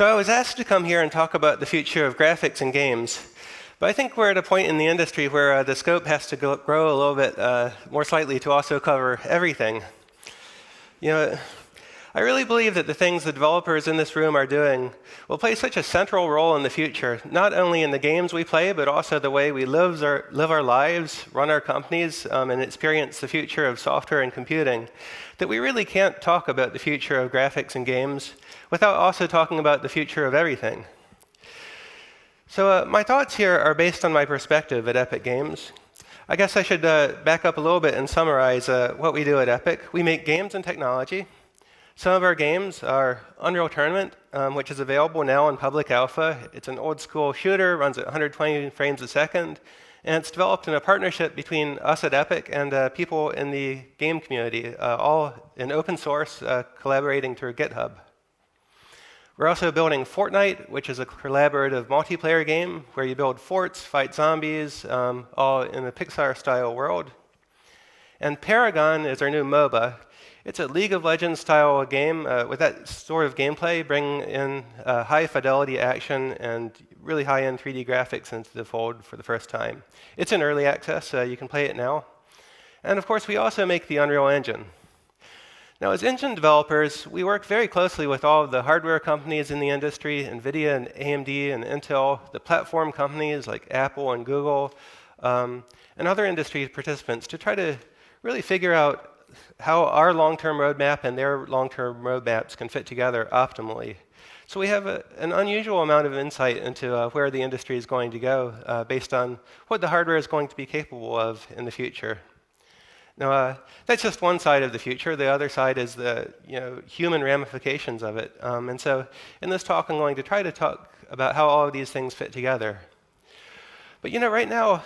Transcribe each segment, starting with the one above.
So I was asked to come here and talk about the future of graphics in games. But I think we're at a point in the industry where the scope has to grow a little bit more slightly to also cover everything. I really believe that the things the developers in this room are doing will play such a central role in the future, not only in the games we play, but also the way we live our lives, run our companies, and experience the future of software and computing, that we really can't talk about the future of graphics and games without also talking about the future of everything. So my thoughts here are based on my perspective at Epic Games. I guess I should back up a little bit and summarize what we do at Epic. We make games and technology. Some of our games are Unreal Tournament, which is available now in public alpha. It's an old school shooter, runs at 120 frames a second, and it's developed in a partnership between us at Epic and people in the game community, all in open source, collaborating through GitHub. We're also building Fortnite, which is a collaborative multiplayer game where you build forts, fight zombies, all in a Pixar-style world. And Paragon is our new MOBA. It's a League of Legends style game with that sort of gameplay, bringing in high fidelity action and really high-end 3D graphics into the fold for the first time. It's in early access, you can play it now. And of course, we also make the Unreal Engine. Now, as engine developers, we work very closely with all of the hardware companies in the industry, NVIDIA and AMD and Intel, the platform companies like Apple and Google, and other industry participants to try to really figure out how our long-term roadmap and their long-term roadmaps can fit together optimally. So we have an unusual amount of insight into where the industry is going to go based on what the hardware is going to be capable of in the future. Now, that's just one side of the future. The other side is the human ramifications of it. And so in this talk, I'm going to try to talk about how all of these things fit together. But right now,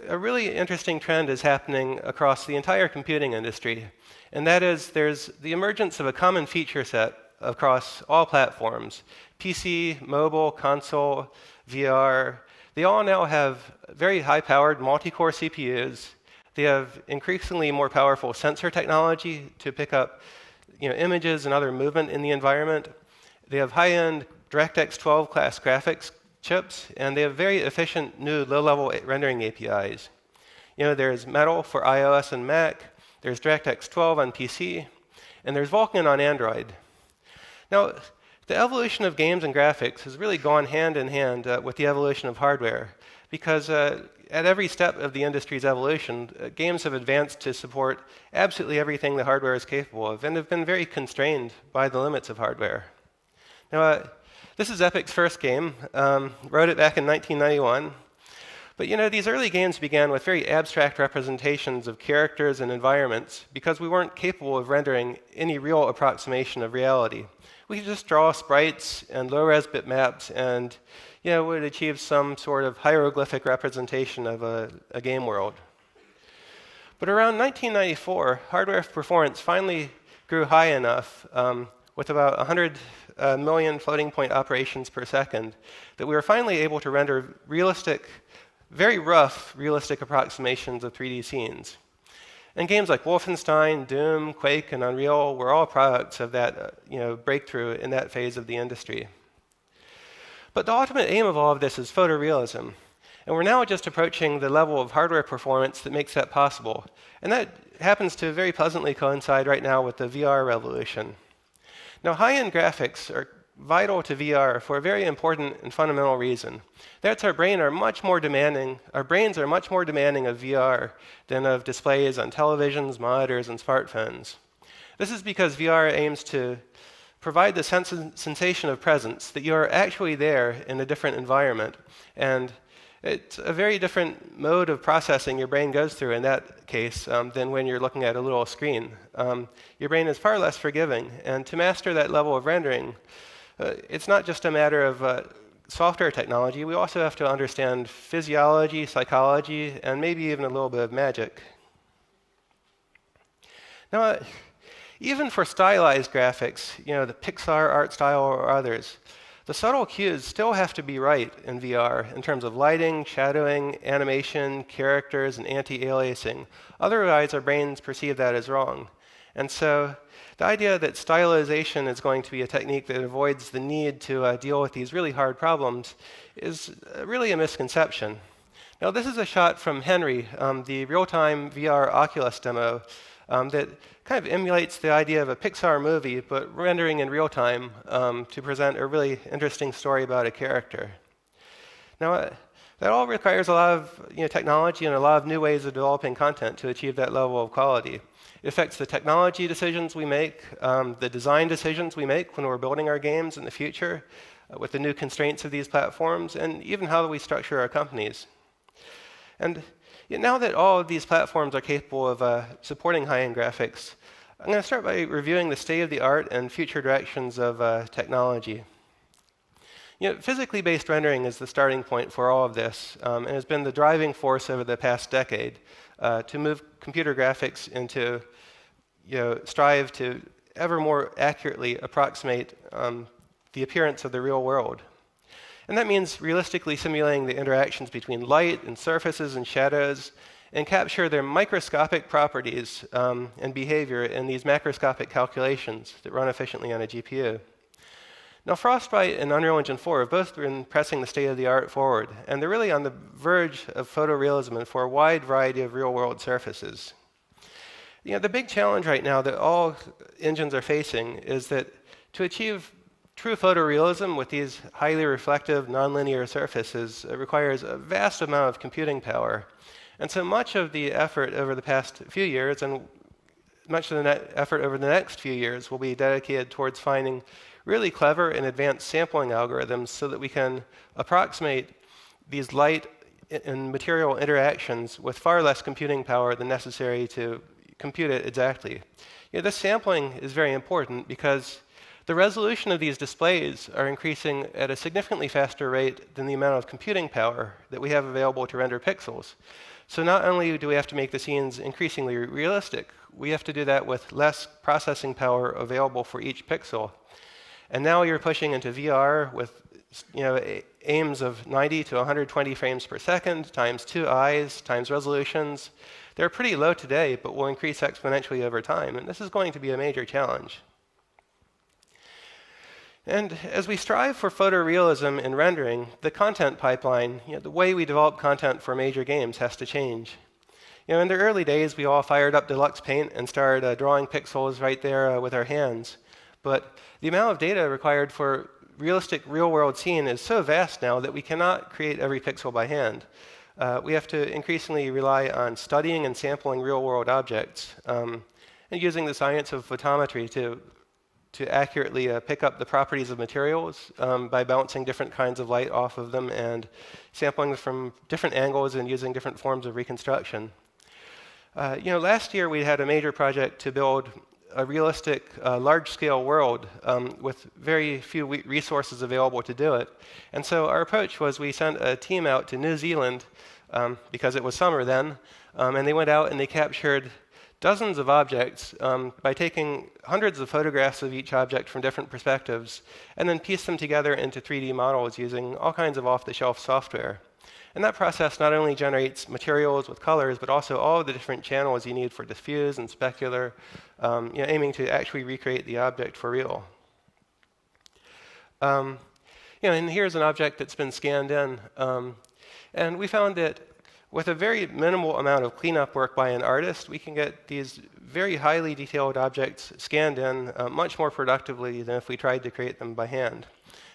a really interesting trend is happening across the entire computing industry. And that is there's the emergence of a common feature set across all platforms. PC, mobile, console, VR. They all now have very high-powered multi-core CPUs. They have increasingly more powerful sensor technology to pick up images and other movement in the environment. They have high-end DirectX 12 class graphics chips, and they have very efficient new low-level rendering APIs. There's Metal for iOS and Mac, there's DirectX 12 on PC, and there's Vulkan on Android. Now, the evolution of games and graphics has really gone hand in hand with the evolution of hardware, because at every step of the industry's evolution, games have advanced to support absolutely everything the hardware is capable of, and have been very constrained by the limits of hardware. Now, this is Epic's first game. Wrote it back in 1991. But these early games began with very abstract representations of characters and environments because we weren't capable of rendering any real approximation of reality. We could just draw sprites and low-res bitmaps and would achieve some sort of hieroglyphic representation of a game world. But around 1994, hardware performance finally grew high enough with about 100 million floating point operations per second that we were finally able to render realistic, very rough realistic approximations of 3D scenes. And games like Wolfenstein, Doom, Quake, and Unreal were all products of that breakthrough in that phase of the industry. But the ultimate aim of all of this is photorealism. And we're now just approaching the level of hardware performance that makes that possible. And that happens to very pleasantly coincide right now with the VR revolution. Now, high-end graphics are vital to VR for a very important and fundamental reason. That's our brains are much more demanding of VR than of displays on televisions, monitors, and smartphones. This is because VR aims to provide the sensation of presence, that you are actually there in a different environment. And it's a very different mode of processing your brain goes through in that case than when you're looking at a little screen. Your brain is far less forgiving. And to master that level of rendering, it's not just a matter of software technology. We also have to understand physiology, psychology, and maybe even a little bit of magic. Now, even for stylized graphics, the Pixar art style or others, the subtle cues still have to be right in VR in terms of lighting, shadowing, animation, characters, and anti-aliasing. Otherwise, our brains perceive that as wrong. And so the idea that stylization is going to be a technique that avoids the need to deal with these really hard problems is really a misconception. Now, this is a shot from Henry, the real-time VR Oculus demo that kind of emulates the idea of a Pixar movie, but rendering in real time to present a really interesting story about a character. Now, that all requires a lot of technology and a lot of new ways of developing content to achieve that level of quality. It affects the technology decisions we make, the design decisions we make when we're building our games in the future, with the new constraints of these platforms, and even how we structure our companies. And now that all of these platforms are capable of supporting high-end graphics, I'm going to start by reviewing the state of the art and future directions of technology. Physically based rendering is the starting point for all of this, and has been the driving force over the past decade to move computer graphics into, strive to ever more accurately approximate the appearance of the real world. And that means realistically simulating the interactions between light and surfaces and shadows, and capture their microscopic properties and behavior in these macroscopic calculations that run efficiently on a GPU. Now, Frostbite and Unreal Engine 4 have both been pressing the state-of-the-art forward, and they're really on the verge of photorealism for a wide variety of real-world surfaces. The big challenge right now that all engines are facing is that to achieve true photorealism with these highly reflective, nonlinear surfaces requires a vast amount of computing power. And so much of the effort over the past few years, and much of the effort over the next few years, will be dedicated towards finding really clever and advanced sampling algorithms so that we can approximate these light and material interactions with far less computing power than necessary to compute it exactly. This sampling is very important because the resolution of these displays are increasing at a significantly faster rate than the amount of computing power that we have available to render pixels. So not only do we have to make the scenes increasingly realistic, we have to do that with less processing power available for each pixel. And now you're pushing into VR with aims of 90 to 120 frames per second, times 2 eyes, times resolutions. They're pretty low today, but will increase exponentially over time. And this is going to be a major challenge. And as we strive for photorealism in rendering, the content pipeline, the way we develop content for major games has to change. In the early days, we all fired up Deluxe Paint and started drawing pixels right there with our hands. But the amount of data required for realistic real-world scene is so vast now that we cannot create every pixel by hand. We have to increasingly rely on studying and sampling real-world objects and using the science of photometry to accurately pick up the properties of materials by bouncing different kinds of light off of them and sampling them from different angles and using different forms of reconstruction. Last year we had a major project to build a realistic, large-scale world with very few resources available to do it. And so our approach was we sent a team out to New Zealand because it was summer then, and they went out and they captured dozens of objects by taking hundreds of photographs of each object from different perspectives, and then pieced them together into 3D models using all kinds of off-the-shelf software. And that process not only generates materials with colors, but also all of the different channels you need for diffuse and specular, aiming to actually recreate the object for real. And here's an object that's been scanned in. And we found that with a very minimal amount of cleanup work by an artist, we can get these very highly detailed objects scanned in much more productively than if we tried to create them by hand.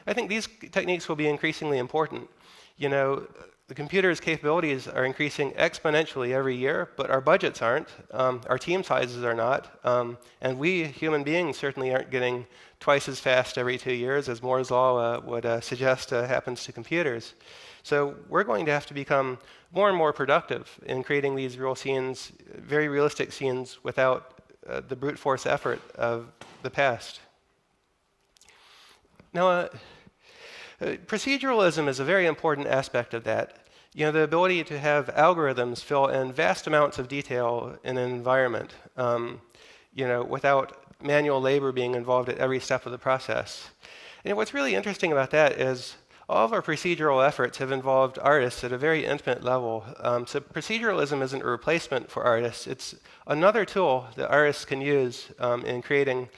I think these techniques will be increasingly important. The computer's capabilities are increasing exponentially every year, but our budgets aren't, our team sizes are not, and we human beings certainly aren't getting twice as fast every 2 years as Moore's law would suggest happens to computers. So we're going to have to become more and more productive in creating these real scenes, very realistic scenes, without the brute force effort of the past. Now, proceduralism is a very important aspect of that. The ability to have algorithms fill in vast amounts of detail in an environment, without manual labor being involved at every step of the process. And what's really interesting about that is all of our procedural efforts have involved artists at a very intimate level. So proceduralism isn't a replacement for artists. It's another tool that artists can use in creating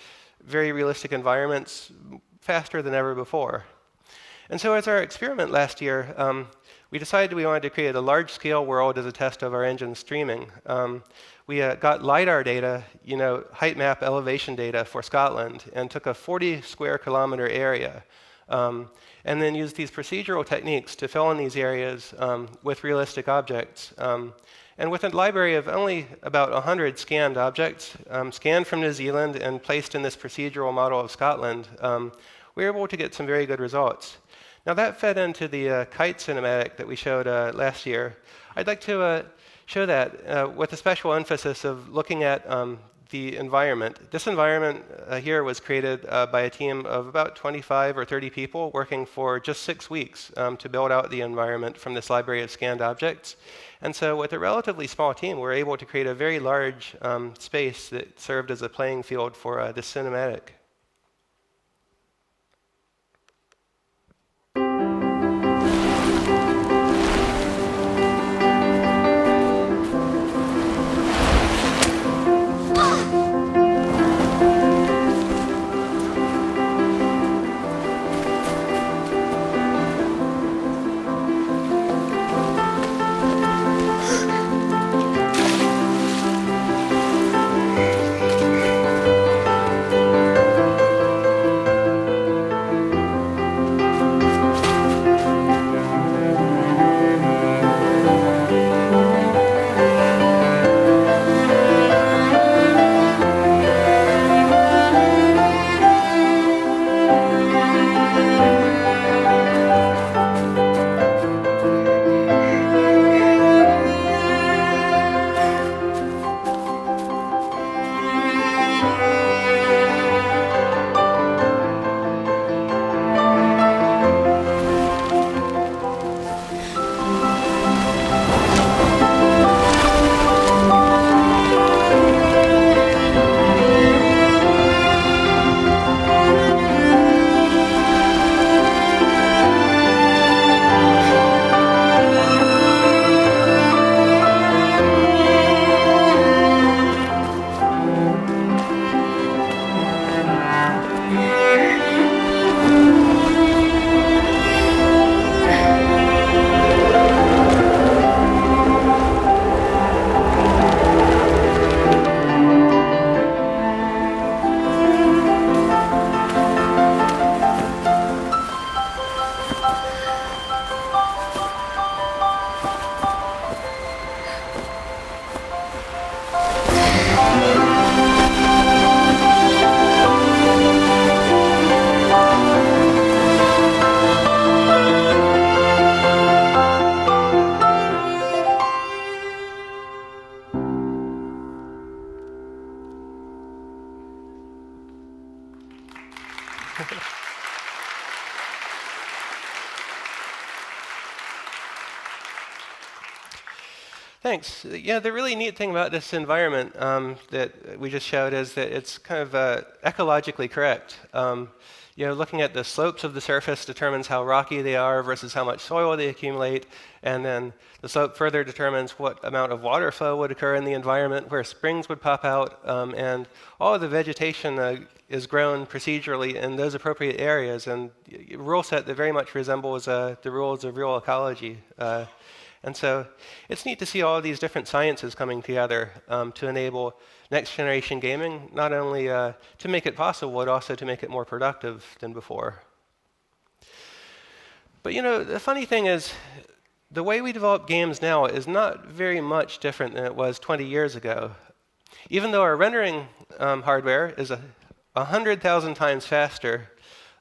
very realistic environments faster than ever before. And so as our experiment last year, we decided we wanted to create a large-scale world as a test of our engine streaming. We got LiDAR data, height map elevation data for Scotland, and took a 40 square kilometer area, and then used these procedural techniques to fill in these areas with realistic objects. And with a library of only about 100 scanned objects, scanned from New Zealand and placed in this procedural model of Scotland, we were able to get some very good results. Now that fed into the kite cinematic that we showed last year. I'd like to show that with a special emphasis of looking at the environment. This environment here was created by a team of about 25 or 30 people working for just 6 weeks to build out the environment from this library of scanned objects. And so with a relatively small team, we're able to create a very large space that served as a playing field for this cinematic. Thanks. Yeah, the really neat thing about this environment that we just showed is that it's kind of ecologically correct. Looking at the slopes of the surface determines how rocky they are versus how much soil they accumulate, and then the slope further determines what amount of water flow would occur in the environment, where springs would pop out, and all of the vegetation is grown procedurally in those appropriate areas, and a rule set that very much resembles the rules of real ecology. And so it's neat to see all of these different sciences coming together to enable next generation gaming, not only to make it possible, but also to make it more productive than before. But the funny thing is, the way we develop games now is not very much different than it was 20 years ago. Even though our rendering hardware is 100,000 times faster,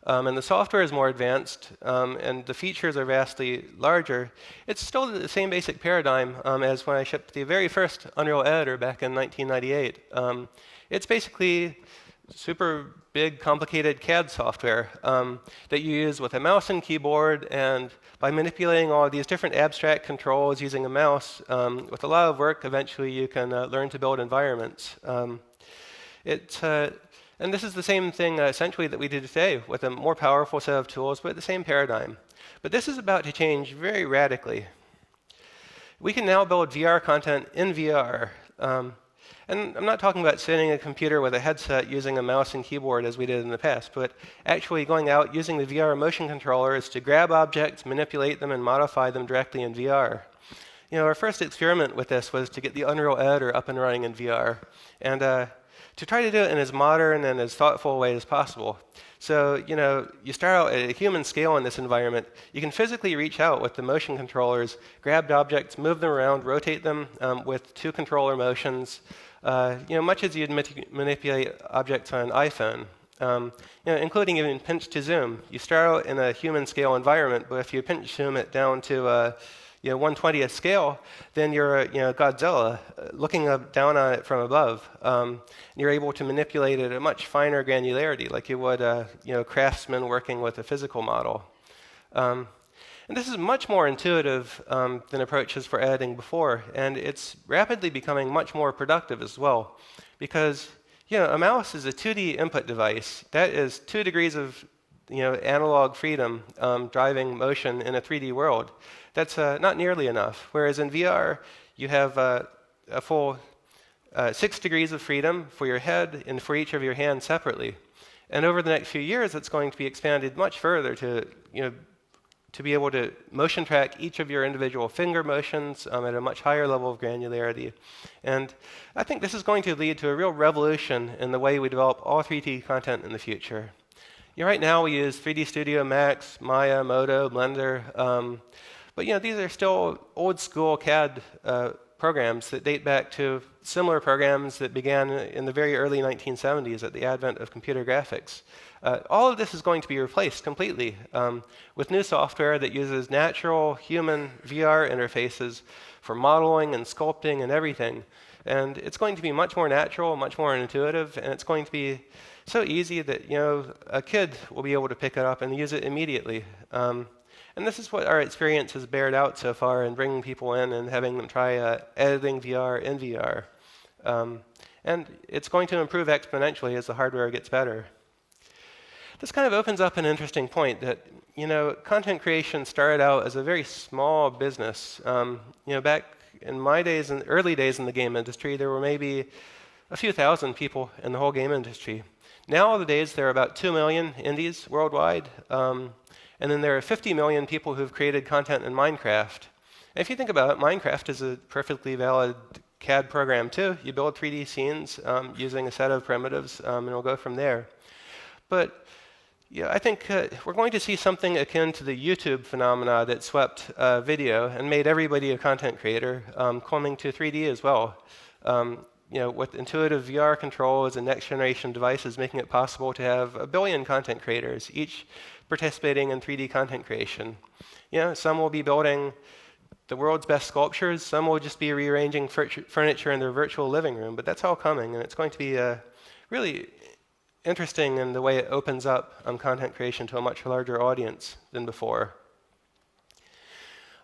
and the software is more advanced, and the features are vastly larger, it's still the same basic paradigm as when I shipped the very first Unreal editor back in 1998. It's basically super big, complicated CAD software that you use with a mouse and keyboard, and by manipulating all of these different abstract controls using a mouse, with a lot of work, eventually you can learn to build environments. And this is the same thing essentially that we do today with a more powerful set of tools, but the same paradigm. But this is about to change very radically. We can now build VR content in VR. And I'm not talking about sitting in a computer with a headset using a mouse and keyboard as we did in the past, but actually going out using the VR motion controllers to grab objects, manipulate them, and modify them directly in VR. Our first experiment with this was to get the Unreal Editor up and running in VR, and to try to do it in as modern and as thoughtful a way as possible. So, you start out at a human scale in this environment. You can physically reach out with the motion controllers, grab objects, move them around, rotate them with 2 controller motions, much as you'd manipulate objects on an iPhone, including even pinch to zoom. You start out in a human scale environment, but if you pinch zoom it down to 1/20th scale, then you're Godzilla looking down on it from above. You're able to manipulate it at a much finer granularity, like you would craftsmen working with a physical model. And this is much more intuitive than approaches for editing before, and it's rapidly becoming much more productive as well, because a mouse is a 2D input device. That is 2 degrees of analog freedom driving motion in a 3D world. That's not nearly enough. Whereas in VR, you have a full 6 degrees of freedom for your head and for each of your hands separately. And over the next few years, it's going to be expanded much further to be able to motion track each of your individual finger motions at a much higher level of granularity. And I think this is going to lead to a real revolution in the way we develop all 3D content in the future. Right now, we use 3D Studio Max, Maya, Modo, Blender, but these are still old-school CAD programs that date back to similar programs that began in the very early 1970s at the advent of computer graphics. All of this is going to be replaced completely with new software that uses natural human VR interfaces for modeling and sculpting and everything. And it's going to be much more natural, much more intuitive, and it's going to be so easy that a kid will be able to pick it up and use it immediately. And this is what our experience has bared out so far in bringing people in and having them try editing VR in VR. And it's going to improve exponentially as the hardware gets better. This kind of opens up an interesting point that content creation started out as a very small business. Back in my days, in early days in the game industry, there were maybe a few thousand people in the whole game industry. Nowadays, there are about 2 million indies worldwide, and then there are 50 million people who've created content in Minecraft. And if you think about it, Minecraft is a perfectly valid CAD program too. You build 3D scenes using a set of primitives, and it'll go from there. But I think we're going to see something akin to the YouTube phenomena that swept video and made everybody a content creator, coming to 3D as well. With intuitive VR controls and next-generation devices making it possible to have 1 billion content creators, each participating in 3D content creation. Some will be building the world's best sculptures, some will just be rearranging furniture in their virtual living room, but that's all coming, and it's going to be really interesting in the way it opens up content creation to a much larger audience than before.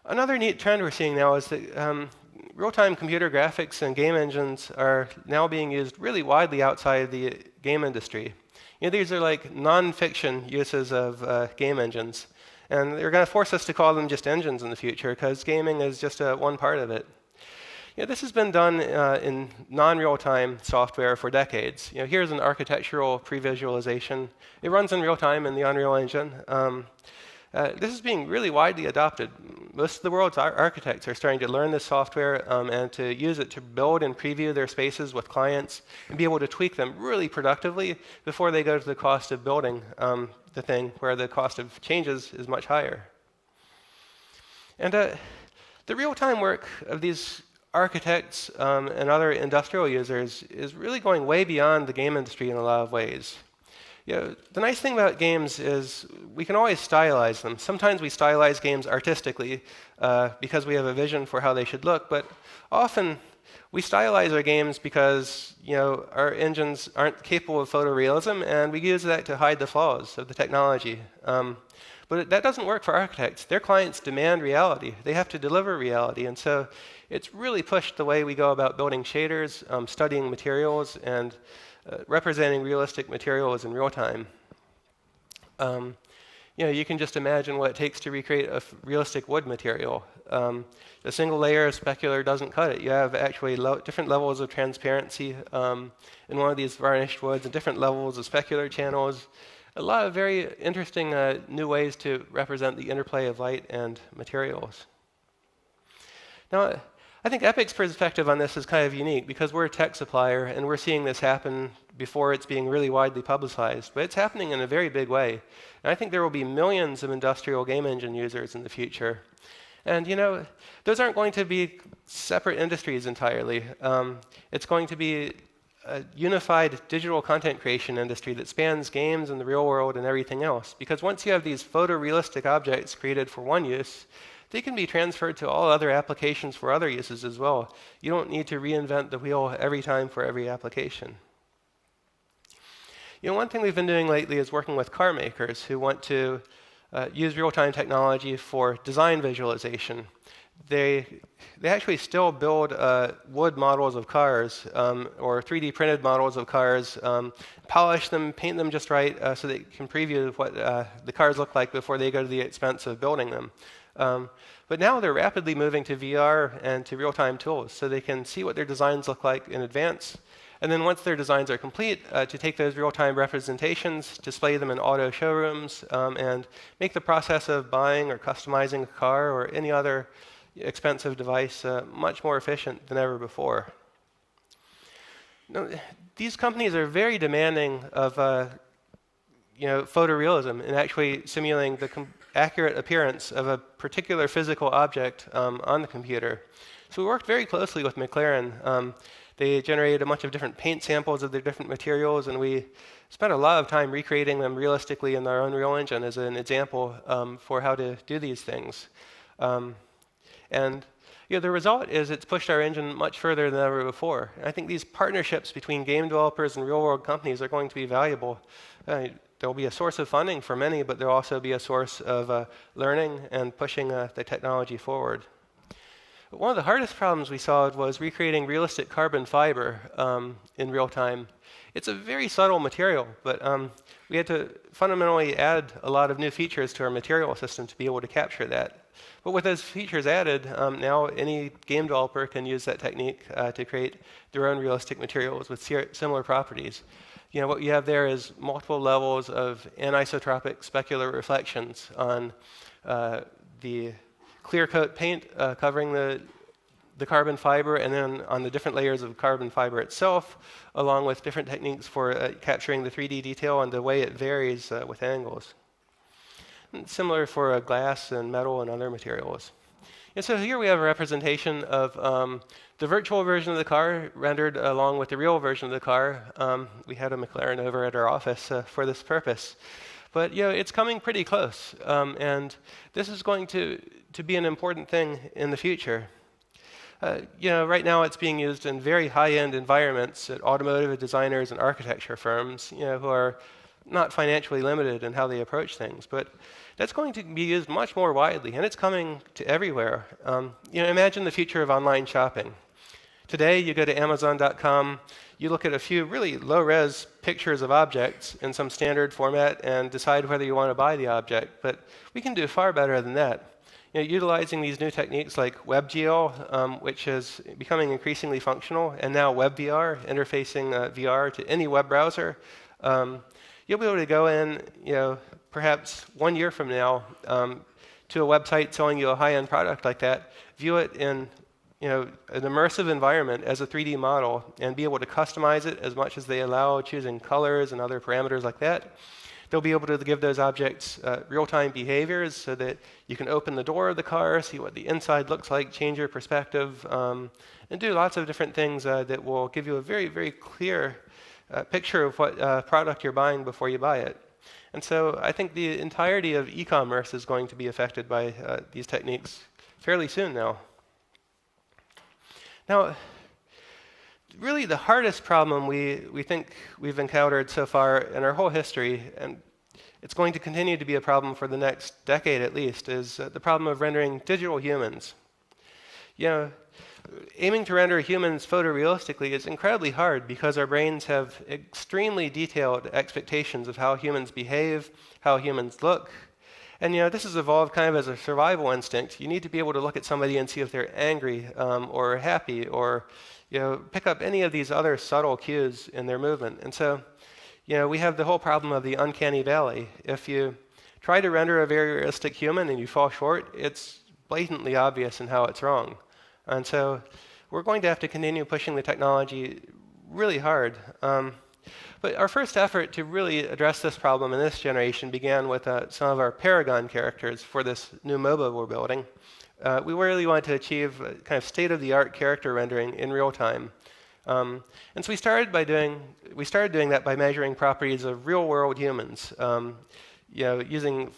Another neat trend we're seeing now is that real-time computer graphics and game engines are now being used really widely outside the game industry. These are like non-fiction uses of game engines, and they're going to force us to call them just engines in the future because gaming is just one part of it. This has been done in non-real-time software for decades. Here's an architectural pre-visualization. It runs in real time in the Unreal Engine. This is being really widely adopted. Most of the world's architects are starting to learn this software and to use it to build and preview their spaces with clients and be able to tweak them really productively before they go to the cost of building the thing, where the cost of changes is much higher. And the real-time work of these architects and other industrial users is really going way beyond the game industry in a lot of ways. The nice thing about games is we can always stylize them. Sometimes we stylize games artistically because we have a vision for how they should look, but often we stylize our games because our engines aren't capable of photorealism, and we use that to hide the flaws of the technology. But that doesn't work for architects. Their clients demand reality. They have to deliver reality, and so it's really pushed the way we go about building shaders, studying materials, and representing realistic materials in real time. You can just imagine what it takes to recreate a realistic wood material. A single layer of specular doesn't cut it. You have actually different levels of transparency in one of these varnished woods and different levels of specular channels. A lot of very interesting new ways to represent the interplay of light and materials. Now, I think Epic's perspective on this is kind of unique because we're a tech supplier and we're seeing this happen before it's being really widely publicized, but it's happening in a very big way. And I think there will be millions of industrial game engine users in the future. And those aren't going to be separate industries entirely. It's going to be a unified digital content creation industry that spans games and the real world and everything else. Because once you have these photorealistic objects created for one use, they can be transferred to all other applications for other uses as well. You don't need to reinvent the wheel every time for every application. One thing we've been doing lately is working with car makers who want to use real-time technology for design visualization. They actually still build wood models of cars or 3D printed models of cars, polish them, paint them just right so they can preview what the cars look like before they go to the expense of building them. But now they're rapidly moving to VR and to real-time tools so they can see what their designs look like in advance. And then once their designs are complete, to take those real-time representations, display them in auto showrooms, and make the process of buying or customizing a car or any other expensive device much more efficient than ever before. Now, these companies are very demanding of photorealism and actually simulating the accurate appearance of a particular physical object on the computer. So we worked very closely with McLaren. They generated a bunch of different paint samples of their different materials, and we spent a lot of time recreating them realistically in our Unreal Engine as an example for how to do these things. And the result is it's pushed our engine much further than ever before. And I think these partnerships between game developers and real-world companies are going to be valuable. There'll be a source of funding for many, but there'll also be a source of learning and pushing the technology forward. But one of the hardest problems we solved was recreating realistic carbon fiber in real time. It's a very subtle material, but we had to fundamentally add a lot of new features to our material system to be able to capture that. But with those features added, now any game developer can use that technique to create their own realistic materials with similar properties. What you have there is multiple levels of anisotropic specular reflections on the clear coat paint covering the carbon fiber, and then on the different layers of carbon fiber itself, along with different techniques for capturing the 3D detail and the way it varies with angles. And similar for glass and metal and other materials. And so here we have a representation of the virtual version of the car rendered along with the real version of the car. We had a McLaren over at our office for this purpose. But it's coming pretty close, and this is going to be an important thing in the future. Right now it's being used in very high-end environments at automotive designers and architecture firms, who are not financially limited in how they approach things. But that's going to be used much more widely, and it's coming to everywhere. Imagine the future of online shopping. Today, you go to Amazon.com, you look at a few really low-res pictures of objects in some standard format and decide whether you want to buy the object. But we can do far better than that. Utilizing these new techniques like WebGL, which is becoming increasingly functional, and now WebVR, interfacing VR to any web browser, you'll be able to go in, perhaps 1 year from now, to a website selling you a high-end product like that, view it in an immersive environment as a 3D model, and be able to customize it as much as they allow, choosing colors and other parameters like that. They'll be able to give those objects real-time behaviors so that you can open the door of the car, see what the inside looks like, change your perspective, and do lots of different things that will give you a very, very clear picture of what product you're buying before you buy it. And so I think the entirety of e-commerce is going to be affected by these techniques fairly soon now. Now, really the hardest problem we think we've encountered so far in our whole history, and it's going to continue to be a problem for the next decade at least, is the problem of rendering digital humans. aiming to render humans photorealistically is incredibly hard because our brains have extremely detailed expectations of how humans behave, how humans look. And this has evolved kind of as a survival instinct. You need to be able to look at somebody and see if they're angry or happy, or pick up any of these other subtle cues in their movement. And so we have the whole problem of the uncanny valley. If you try to render a very realistic human and you fall short, it's blatantly obvious in how it's wrong. And so we're going to have to continue pushing the technology really hard. But our first effort to really address this problem in this generation began with some of our Paragon characters for this new MOBA we're building. We really wanted to achieve kind of state-of-the-art character rendering in real time. And so we started doing that by measuring properties of real-world humans, using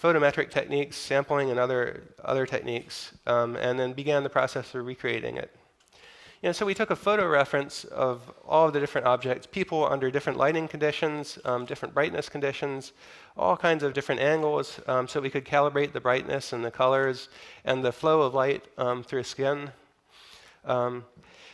photometric techniques, sampling, and other techniques, and then began the process of recreating it. So we took a photo reference of all of the different objects, people under different lighting conditions, different brightness conditions, all kinds of different angles, so we could calibrate the brightness and the colors and the flow of light through skin.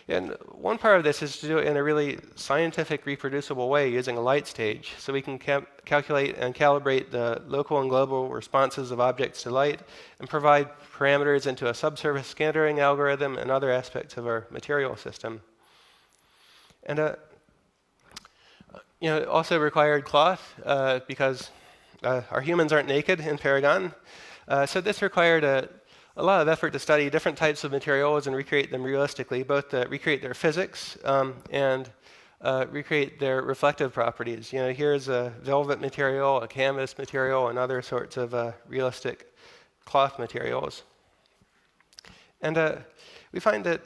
And one part of this is to do it in a really scientific, reproducible way using a light stage. So we can calculate and calibrate the local and global responses of objects to light and provide parameters into a subsurface scattering algorithm and other aspects of our material system. And it also required cloth because our humans aren't naked in Paragon. So this required a lot of effort to study different types of materials and recreate them realistically, both to recreate their physics and recreate their reflective properties. Here's a velvet material, a canvas material, and other sorts of realistic cloth materials. And we find that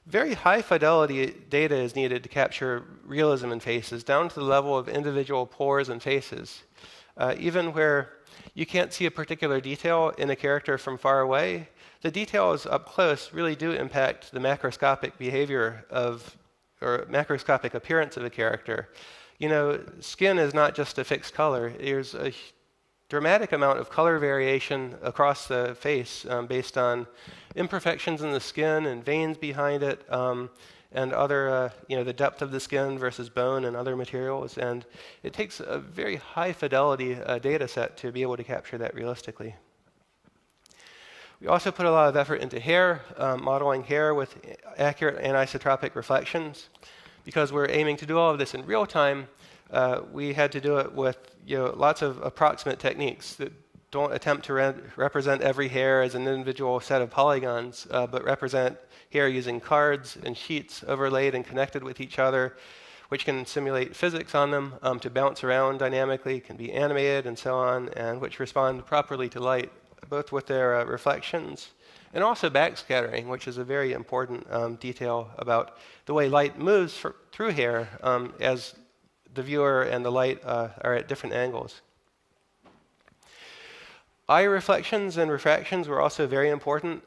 very high fidelity data is needed to capture realism in faces, down to the level of individual pores and faces. Even where you can't see a particular detail in a character from far away, the details up close really do impact the macroscopic behavior or macroscopic appearance of a character. Skin is not just a fixed color. There's a dramatic amount of color variation across the face based on imperfections in the skin and veins behind it, and other, the depth of the skin versus bone and other materials. And it takes a very high fidelity data set to be able to capture that realistically. We also put a lot of effort into hair, modeling hair with accurate anisotropic reflections. Because we're aiming to do all of this in real time, we had to do it with lots of approximate techniques that don't attempt to represent every hair as an individual set of polygons, but represent hair using cards and sheets overlaid and connected with each other, which can simulate physics on them to bounce around dynamically, can be animated and so on, and which respond properly to light, both with their reflections and also backscattering, which is a very important detail about the way light moves through hair as the viewer and the light are at different angles. Eye reflections and refractions were also very important,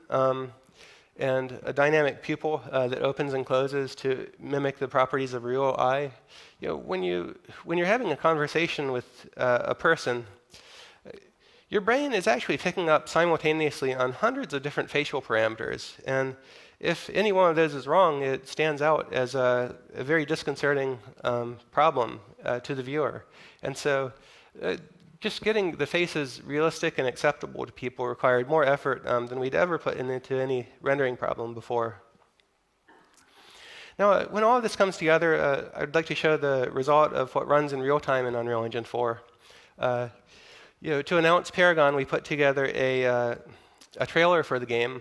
and a dynamic pupil that opens and closes to mimic the properties of a real eye. When you're having a conversation with a person, your brain is actually picking up simultaneously on hundreds of different facial parameters, and if any one of those is wrong, it stands out as a very disconcerting problem to the viewer. And so just getting the faces realistic and acceptable to people required more effort than we'd ever put into any rendering problem before. Now, when all of this comes together, I'd like to show the result of what runs in real time in Unreal Engine 4. To announce Paragon, we put together a trailer for the game.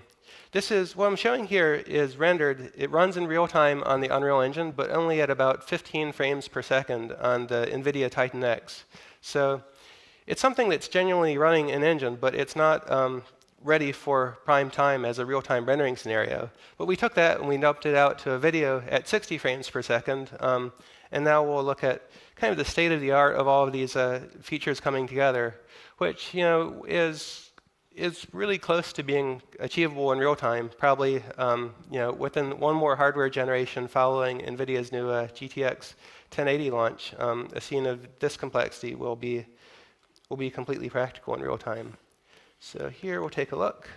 This is what I'm showing here is rendered. It runs in real time on the Unreal Engine, but only at about 15 frames per second on the NVIDIA Titan X. So it's something that's genuinely running in engine, but it's not ready for prime time as a real-time rendering scenario. But we took that and we dumped it out to a video at 60 frames per second. And now we'll look at kind of the state of the art of all of these features coming together, which is really close to being achievable in real time. Probably within one more hardware generation following NVIDIA's new GTX 1080 launch, a scene of this complexity will be completely practical in real time. So here we'll take a look.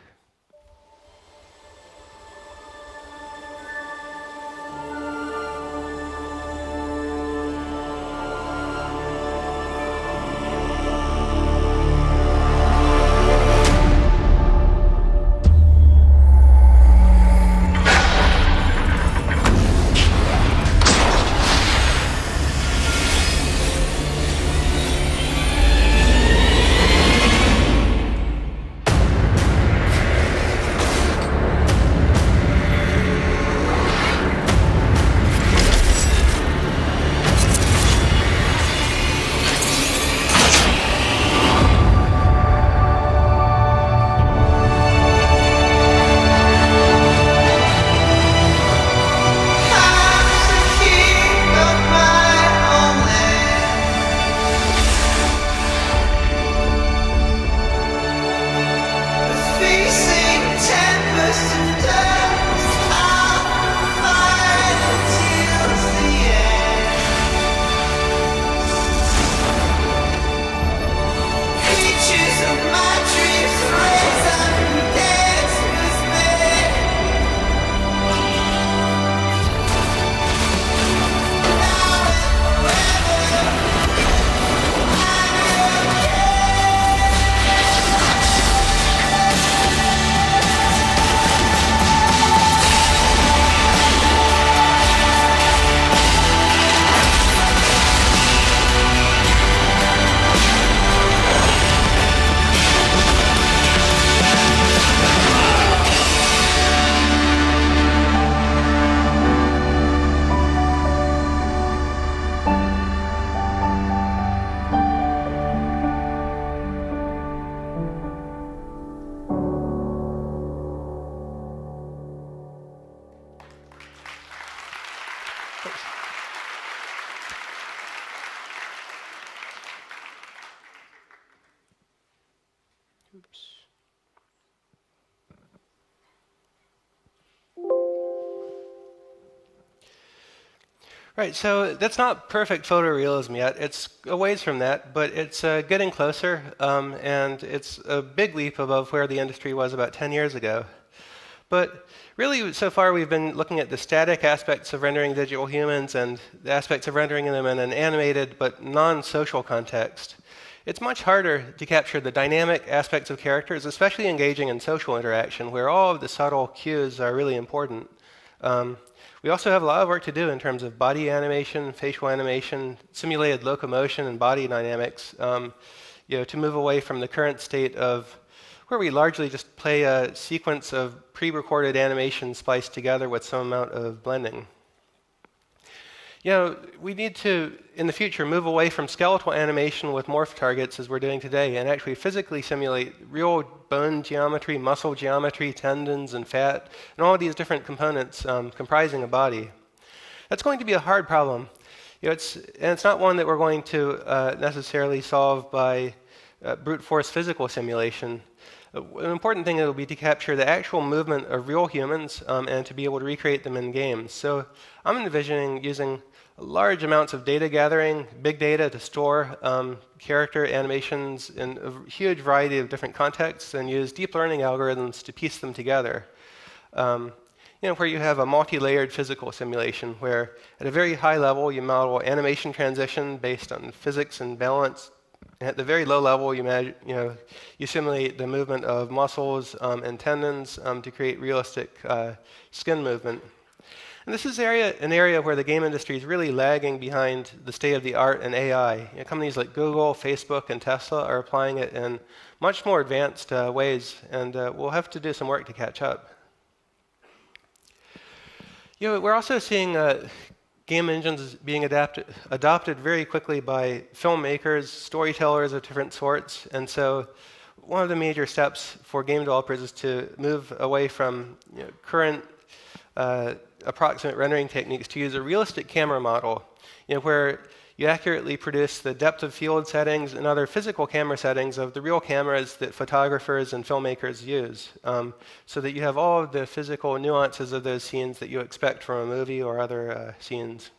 Oops. Right, so that's not perfect photorealism yet. It's a ways from that, but it's getting closer, and it's a big leap above where the industry was about 10 years ago. But really, so far, we've been looking at the static aspects of rendering digital humans and the aspects of rendering them in an animated but non-social context. It's much harder to capture the dynamic aspects of characters, especially engaging in social interaction, where all of the subtle cues are really important. We also have a lot of work to do in terms of body animation, facial animation, simulated locomotion, and body dynamics, to move away from the current state of where we largely just play a sequence of pre-recorded animations spliced together with some amount of blending. We need to, in the future, move away from skeletal animation with morph targets as we're doing today and actually physically simulate real bone geometry, muscle geometry, tendons and fat, and all of these different components comprising a body. That's going to be a hard problem. It's not one that we're going to necessarily solve by brute force physical simulation. An important thing will be to capture the actual movement of real humans and to be able to recreate them in games. So I'm envisioning using large amounts of data gathering, big data to store character animations in a huge variety of different contexts and use deep learning algorithms to piece them together. Where you have a multi-layered physical simulation where at a very high level you model animation transition based on physics and balance. At the very low level, you simulate the movement of muscles and tendons to create realistic skin movement. And this is an area where the game industry is really lagging behind the state of the art in AI. Companies like Google, Facebook, and Tesla are applying it in much more advanced ways, and we'll have to do some work to catch up. We're also seeing game engines being adopted very quickly by filmmakers, storytellers of different sorts, and so one of the major steps for game developers is to move away from current approximate rendering techniques to use a realistic camera model, where you accurately produce the depth of field settings and other physical camera settings of the real cameras that photographers and filmmakers use, so that you have all of the physical nuances of those scenes that you expect from a movie or other scenes.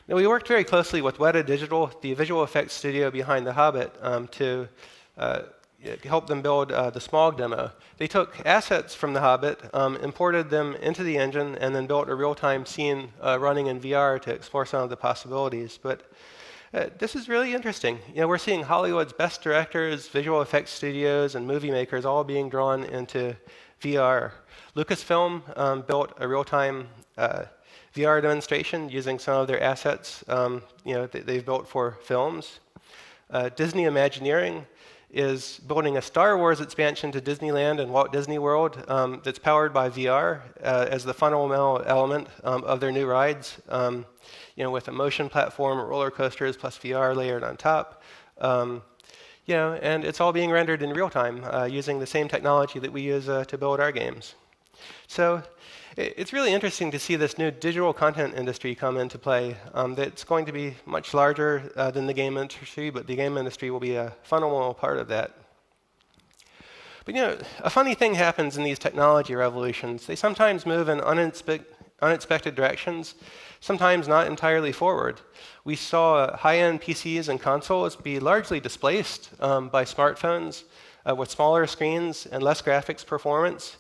Now, we worked very closely with Weta Digital, the visual effects studio behind The Hobbit, to help them build the Smog demo. They took assets from The Hobbit, imported them into the engine, and then built a real-time scene running in VR to explore some of the possibilities. But this is really interesting. We're seeing Hollywood's best directors, visual effects studios, and movie makers all being drawn into VR. Lucasfilm built a real-time VR demonstration using some of their assets that they've built for films. Disney Imagineering is building a Star Wars expansion to Disneyland and Walt Disney World that's powered by VR as the fundamental element of their new rides, with a motion platform, roller coasters, plus VR layered on top. And it's all being rendered in real time using the same technology that we use to build our games. So it's really interesting to see this new digital content industry come into play. That's going to be much larger than the game industry, but the game industry will be a fundamental part of that. But a funny thing happens in these technology revolutions. They sometimes move in unexpected directions, sometimes not entirely forward. We saw high-end PCs and consoles be largely displaced by smartphones with smaller screens and less graphics performance.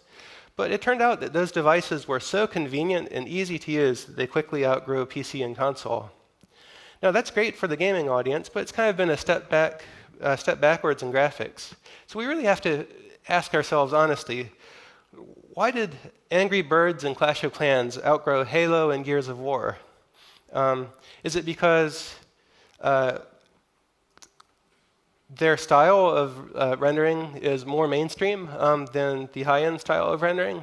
But it turned out that those devices were so convenient and easy to use that they quickly outgrew PC and console. Now that's great for the gaming audience, but it's kind of been a step backwards in graphics. So we really have to ask ourselves honestly, why did Angry Birds and Clash of Clans outgrow Halo and Gears of War? Is it because their style of rendering is more mainstream than the high-end style of rendering?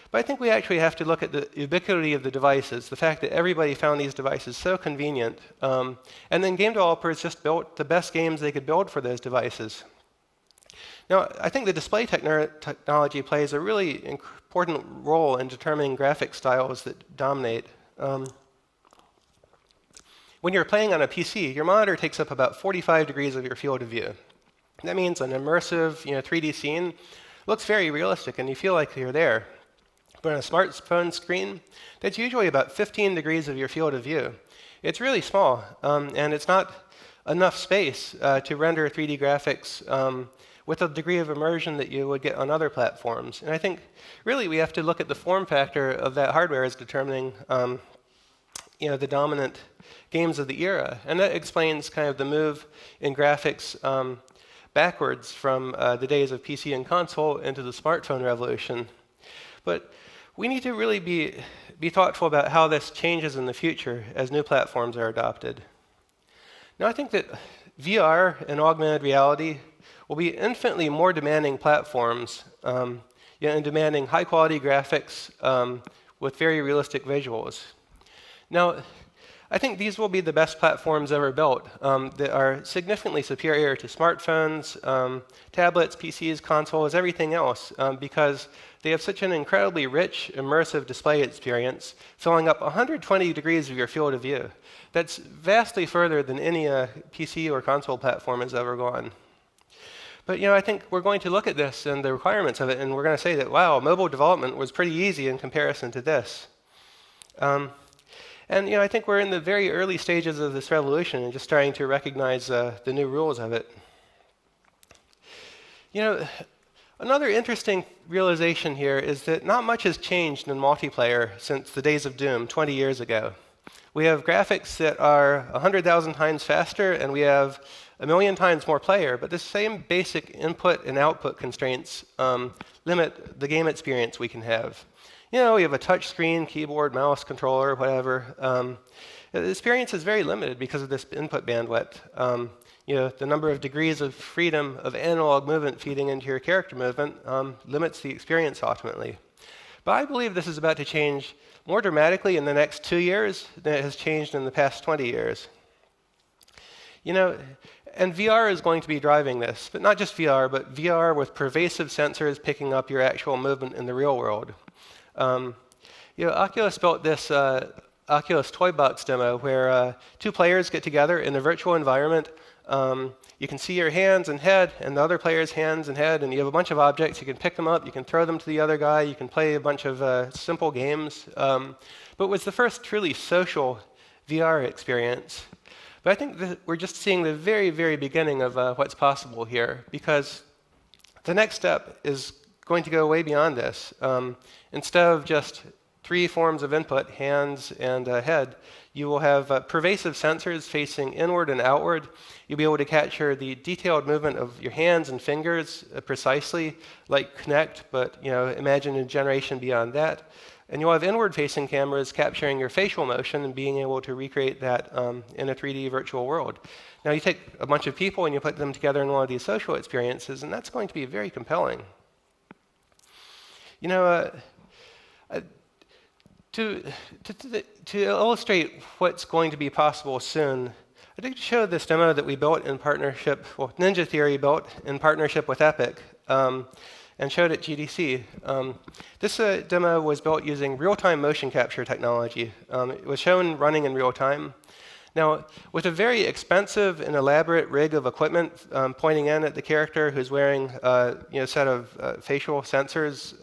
But I think we actually have to look at the ubiquity of the devices, the fact that everybody found these devices so convenient, and then game developers just built the best games they could build for those devices. Now, I think the display technology plays a really important role in determining graphic styles that dominate. When you're playing on a PC, your monitor takes up about 45 degrees of your field of view. That means an immersive 3D scene looks very realistic and you feel like you're there. But on a smartphone screen, that's usually about 15 degrees of your field of view. It's really small, and it's not enough space to render 3D graphics with a degree of immersion that you would get on other platforms. And I think really we have to look at the form factor of that hardware as determining the dominant games of the era. And that explains kind of the move in graphics backwards from the days of PC and console into the smartphone revolution. But we need to really be thoughtful about how this changes in the future as new platforms are adopted. Now, I think that VR and augmented reality will be infinitely more demanding platforms and demanding high-quality graphics with very realistic visuals. Now, I think these will be the best platforms ever built that are significantly superior to smartphones, tablets, PCs, consoles, everything else, because they have such an incredibly rich, immersive display experience, filling up 120 degrees of your field of view. That's vastly further than any PC or console platform has ever gone. But I think we're going to look at this and the requirements of it, and we're going to say that, wow, mobile development was pretty easy in comparison to this. And I think we're in the very early stages of this revolution and just starting to recognize the new rules of it. Another interesting realization here is that not much has changed in multiplayer since the days of Doom 20 years ago. We have graphics that are 100,000 times faster, and we have 1 million times more player, but the same basic input and output constraints limit the game experience we can have. We have a touch screen, keyboard, mouse, controller, whatever. The experience is very limited because of this input bandwidth. The number of degrees of freedom of analog movement feeding into your character movement limits the experience ultimately. But I believe this is about to change more dramatically in the next 2 years than it has changed in the past 20 years. And VR is going to be driving this, but not just VR, but VR with pervasive sensors picking up your actual movement in the real world. Oculus built this Oculus Toy Box demo where two players get together in a virtual environment. You can see your hands and head and the other player's hands and head, and you have a bunch of objects. You can pick them up, you can throw them to the other guy, you can play a bunch of simple games. But it was the first truly social VR experience. But I think that we're just seeing the very, very beginning of what's possible here, because the next step is going to go way beyond this. Instead of just 3 forms of input, hands and head, you will have pervasive sensors facing inward and outward. You'll be able to capture the detailed movement of your hands and fingers precisely, like Kinect, but imagine a generation beyond that. And you'll have inward-facing cameras capturing your facial motion and being able to recreate that in a 3D virtual world. Now, you take a bunch of people and you put them together in one of these social experiences, and that's going to be very compelling. To illustrate what's going to be possible soon, I'd like to show this demo that we built in partnership, Ninja Theory built in partnership with Epic, and showed at GDC. This demo was built using real-time motion capture technology. It was shown running in real time. Now, with a very expensive and elaborate rig of equipment pointing in at the character who's wearing a set of facial sensors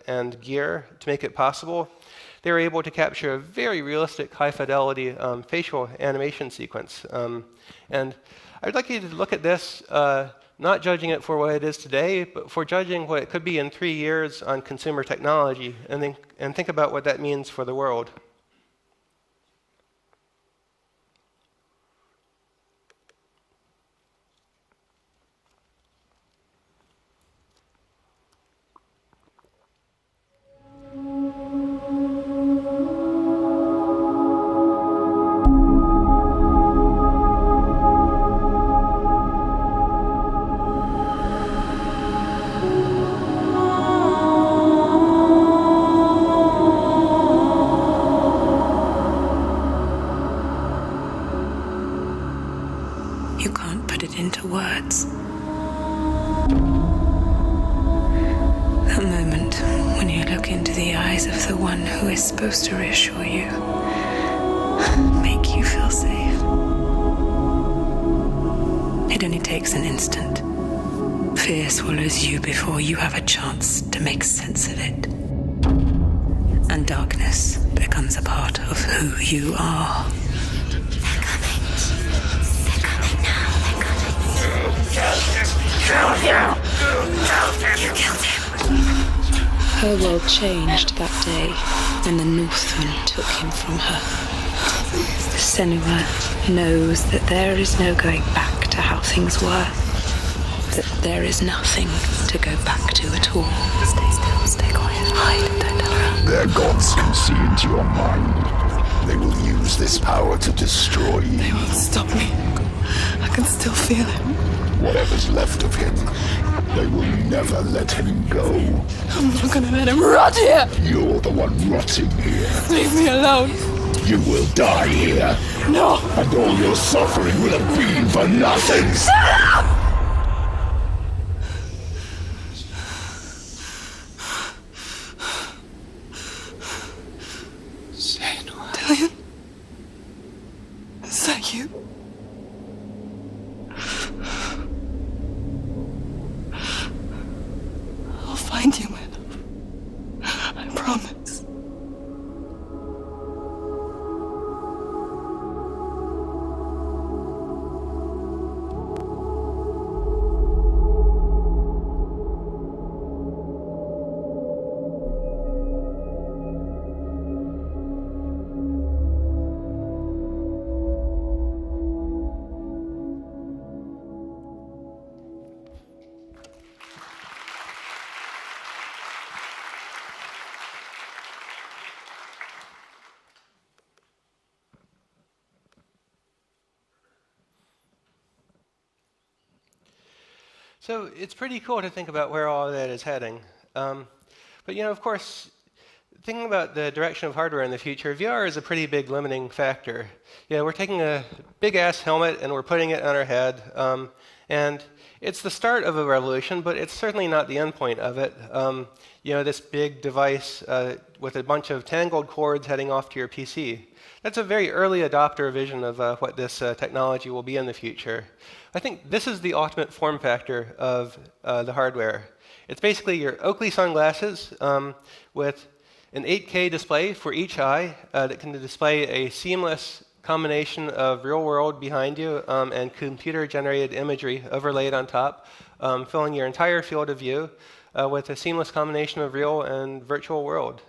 and gear to make it possible, they were able to capture a very realistic, high-fidelity facial animation sequence. And I'd like you to look at this, not judging it for what it is today, but for judging what it could be in 3 years on consumer technology, and think about what that means for the world. Supposed to reassure you, make you feel safe. It only takes an instant. fear swallows you before you have a chance to make sense of it. And darkness becomes a part of who you are. They're coming. They're coming now. They're coming. You killed him. Her world changed that day when the Northman took him from her. Senua knows that there is no going back to how things were. That there is nothing to go back to at all. Stay still, stay quiet, hide, don't tell her. Their gods can see into your mind. They will use this power to destroy you. They won't stop me. I can still feel him. Whatever's left of him, they will never let him go. I'm not gonna let him rot here! You're the one rotting here. Leave me alone! You will die here. No! And all your suffering will have been for nothing. Dillion? Is that you? I'll find you, my love. I promise. So it's pretty cool to think about where all of that is heading. But of course, thinking about the direction of hardware in the future, VR is a pretty big limiting factor. We're taking a big-ass helmet and we're putting it on our head. And it's the start of a revolution, but it's certainly not the end point of it. This big device with a bunch of tangled cords heading off to your PC. That's a very early adopter vision of what this technology will be in the future. I think this is the ultimate form factor of the hardware. It's basically your Oakley sunglasses with an 8K display for each eye that can display a seamless combination of real world behind you and computer-generated imagery overlaid on top, filling your entire field of view with a seamless combination of real and virtual world.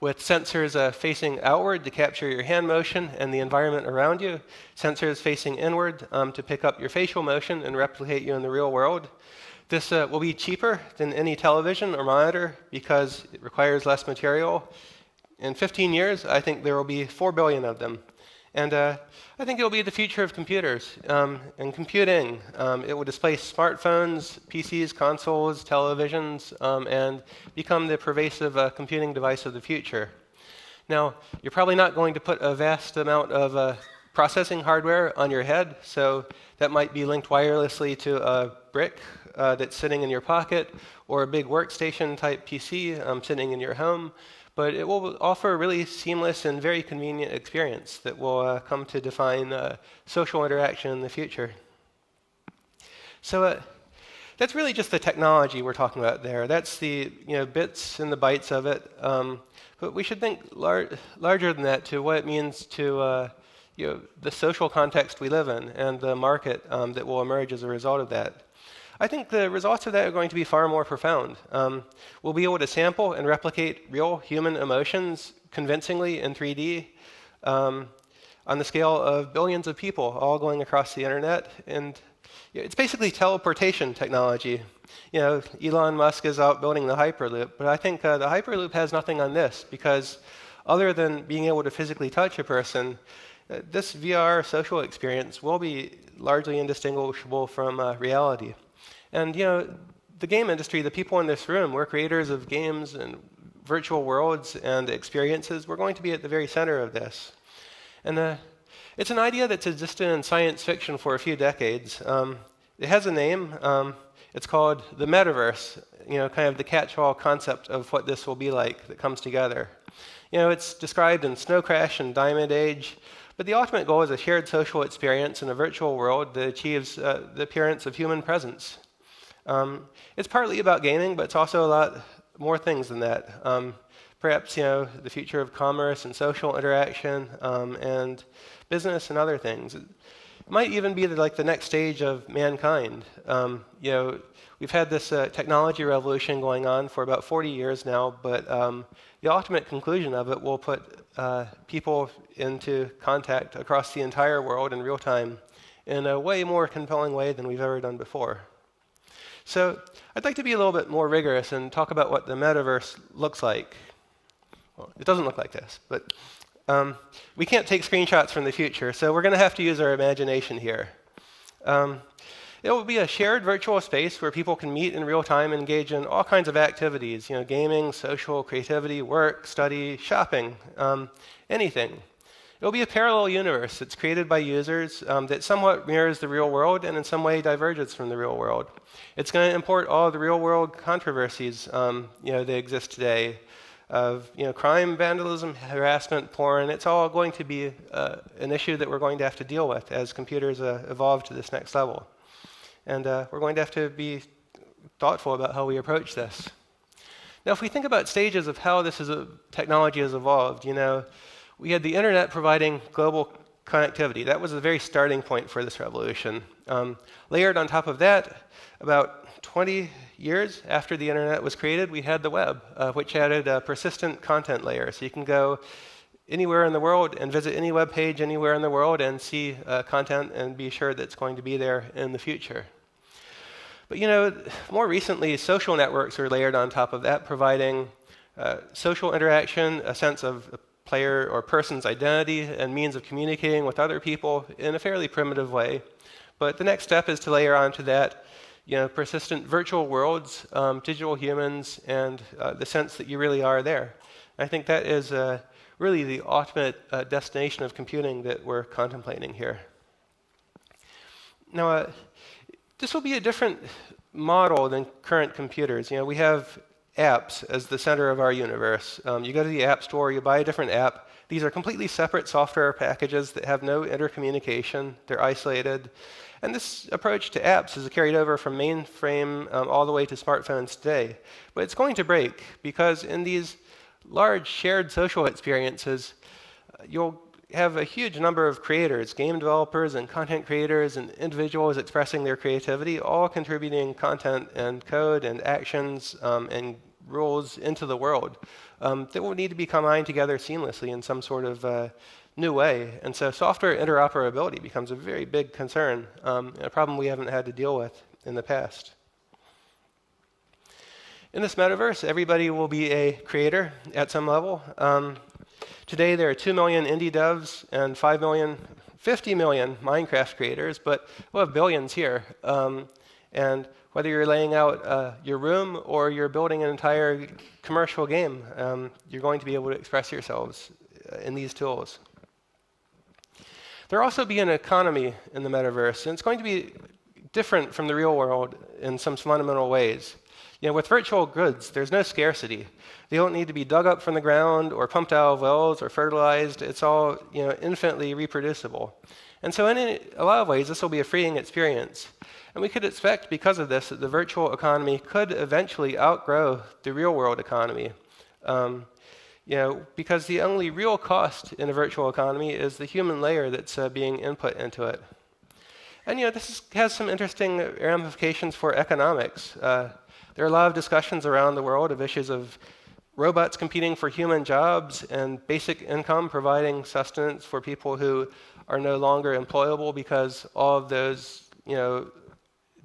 With sensors facing outward to capture your hand motion and the environment around you, sensors facing inward to pick up your facial motion and replicate you in the real world. This will be cheaper than any television or monitor because it requires less material. In 15 years, I think there will be 4 billion of them. And I think it will be the future of computers and computing. It will displace smartphones, PCs, consoles, televisions, and become the pervasive computing device of the future. Now, you're probably not going to put a vast amount of processing hardware on your head, so that might be linked wirelessly to a brick that's sitting in your pocket, or a big workstation type PC sitting in your home. But it will offer a really seamless and very convenient experience that will come to define social interaction in the future. So that's really just the technology we're talking about there. That's the bits and the bytes of it. But we should think larger than that to what it means to the social context we live in and the market that will emerge as a result of that. I think the results of that are going to be far more profound. We'll be able to sample and replicate real human emotions convincingly in 3D on the scale of billions of people all going across the internet. And it's basically teleportation technology. Elon Musk is out building the Hyperloop, but I think the Hyperloop has nothing on this because other than being able to physically touch a person, this VR social experience will be largely indistinguishable from reality. And the game industry, the people in this room, we're creators of games and virtual worlds and experiences. We're going to be at the very center of this. And it's an idea that's existed in science fiction for a few decades. It has a name. It's called the metaverse, kind of the catch-all concept of what this will be like that comes together. It's described in Snow Crash and Diamond Age, but the ultimate goal is a shared social experience in a virtual world that achieves the appearance of human presence. It's partly about gaming, but it's also a lot more things than that. Perhaps, the future of commerce and social interaction and business and other things. It might even be the next stage of mankind. We've had this technology revolution going on for about 40 years now, but the ultimate conclusion of it will put people into contact across the entire world in real time in a way more compelling way than we've ever done before. So I'd like to be a little bit more rigorous and talk about what the metaverse looks like. Well, it doesn't look like this, but we can't take screenshots from the future, so we're going to have to use our imagination here. It will be a shared virtual space where people can meet in real time and engage in all kinds of activities, gaming, social, creativity, work, study, shopping, anything. It will be a parallel universe that's created by users that somewhat mirrors the real world and in some way diverges from the real world. It's going to import all of the real world controversies that exist today of crime, vandalism, harassment, porn. It's all going to be an issue that we're going to have to deal with as computers evolve to this next level. And we're going to have to be thoughtful about how we approach this. Now, if we think about stages of how technology has evolved, we had the internet providing global connectivity. That was the very starting point for this revolution. Layered on top of that, about 20 years after the internet was created, we had the web, which added a persistent content layer. So you can go anywhere in the world and visit any web page anywhere in the world and see content and be sure that it's going to be there in the future. But more recently, social networks are layered on top of that, providing social interaction, a sense of a player or person's identity, and means of communicating with other people in a fairly primitive way. But the next step is to layer onto that persistent virtual worlds, digital humans, and the sense that you really are there. I think that is really the ultimate destination of computing that we're contemplating here. Now, this will be a different model than current computers. We have apps as the center of our universe. You go to the App Store, you buy a different app. These are completely separate software packages that have no intercommunication. They're isolated. And this approach to apps is carried over from mainframe all the way to smartphones today. But it's going to break because in these large shared social experiences, you'll have a huge number of creators, game developers and content creators and individuals expressing their creativity, all contributing content and code and actions and rules into the world that will need to be combined together seamlessly in some sort of new way. And so software interoperability becomes a very big concern, a problem we haven't had to deal with in the past. In this metaverse, everybody will be a creator at some level. Today, there are 2 million indie devs and 50 million Minecraft creators, but we'll have billions here. And whether you're laying out your room or you're building an entire commercial game, you're going to be able to express yourselves in these tools. There'll also be an economy in the metaverse, and it's going to be different from the real world in some fundamental ways. With virtual goods, there's no scarcity. They don't need to be dug up from the ground or pumped out of wells or fertilized. It's all infinitely reproducible. And so in a lot of ways, this will be a freeing experience. And we could expect, because of this, that the virtual economy could eventually outgrow the real-world economy. Because the only real cost in a virtual economy is the human layer that's being input into it. And this has some interesting ramifications for economics. There are a lot of discussions around the world of issues of robots competing for human jobs and basic income providing sustenance for people who are no longer employable because all of those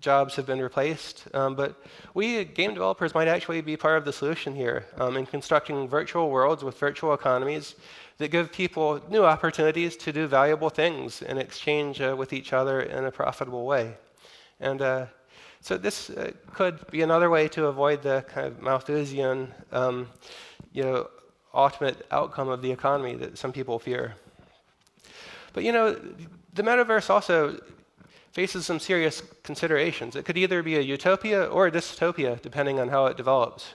jobs have been replaced. But we game developers might actually be part of the solution here in constructing virtual worlds with virtual economies that give people new opportunities to do valuable things in exchange with each other in a profitable way. And so this could be another way to avoid the kind of Malthusian, ultimate outcome of the economy that some people fear. But the metaverse also faces some serious considerations. It could either be a utopia or a dystopia, depending on how it develops.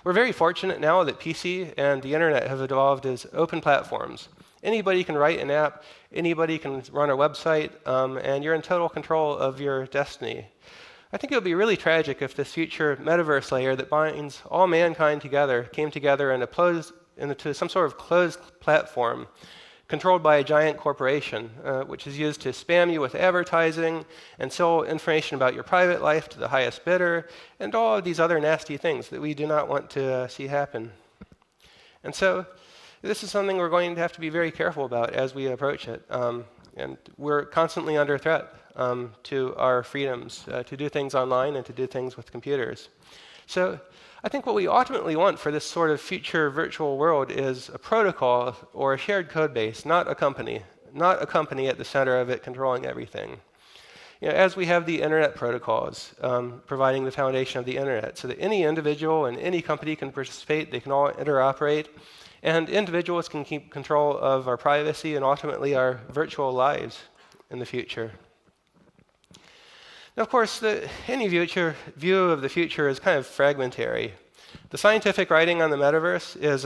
We're very fortunate now that PC and the internet have evolved as open platforms. Anybody can write an app, anybody can run a website, and you're in total control of your destiny. I think it would be really tragic if this future metaverse layer that binds all mankind together came together into some sort of closed platform controlled by a giant corporation, which is used to spam you with advertising and sell information about your private life to the highest bidder, and all of these other nasty things that we do not want to see happen. And so this is something we're going to have to be very careful about as we approach it. And we're constantly under threat to our freedoms to do things online and to do things with computers. So I think what we ultimately want for this sort of future virtual world is a protocol or a shared code base, not a company at the center of it controlling everything. As we have the internet protocols providing the foundation of the internet, so that any individual and any company can participate, they can all interoperate, and individuals can keep control of our privacy and ultimately our virtual lives in the future. Now, of course, any view of the future is kind of fragmentary. The scientific writing on the metaverse is,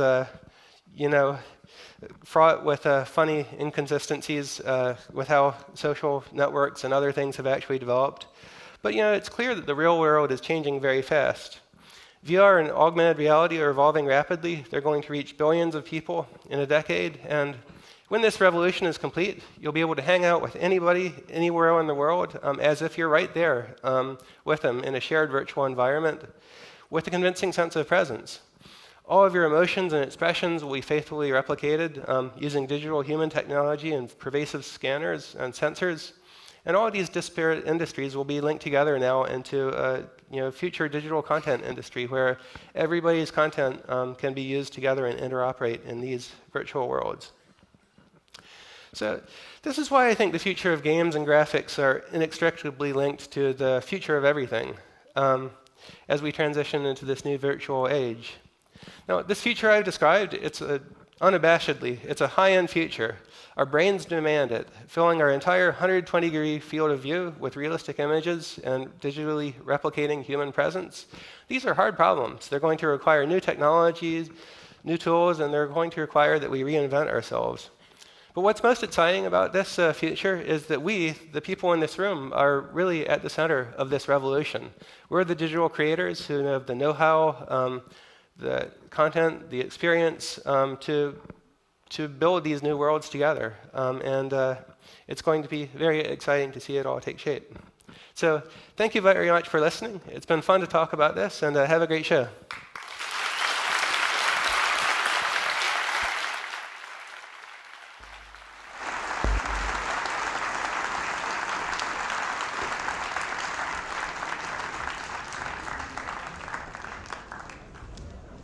fraught with funny inconsistencies with how social networks and other things have actually developed. But it's clear that the real world is changing very fast. VR and augmented reality are evolving rapidly. They're going to reach billions of people in a decade, and when this revolution is complete, you'll be able to hang out with anybody, anywhere in the world, as if you're right there with them in a shared virtual environment with a convincing sense of presence. All of your emotions and expressions will be faithfully replicated using digital human technology and pervasive scanners and sensors. And all of these disparate industries will be linked together now into a future digital content industry where everybody's content can be used together and interoperate in these virtual worlds. So this is why I think the future of games and graphics are inextricably linked to the future of everything as we transition into this new virtual age. Now, this future I've described, unabashedly, it's a high-end future. Our brains demand it, filling our entire 120-degree field of view with realistic images and digitally replicating human presence. These are hard problems. They're going to require new technologies, new tools, and they're going to require that we reinvent ourselves. But what's most exciting about this future is that we, the people in this room, are really at the center of this revolution. We're the digital creators who have the know-how, the content, the experience to build these new worlds together. And it's going to be very exciting to see it all take shape. So thank you very much for listening. It's been fun to talk about this, and have a great show.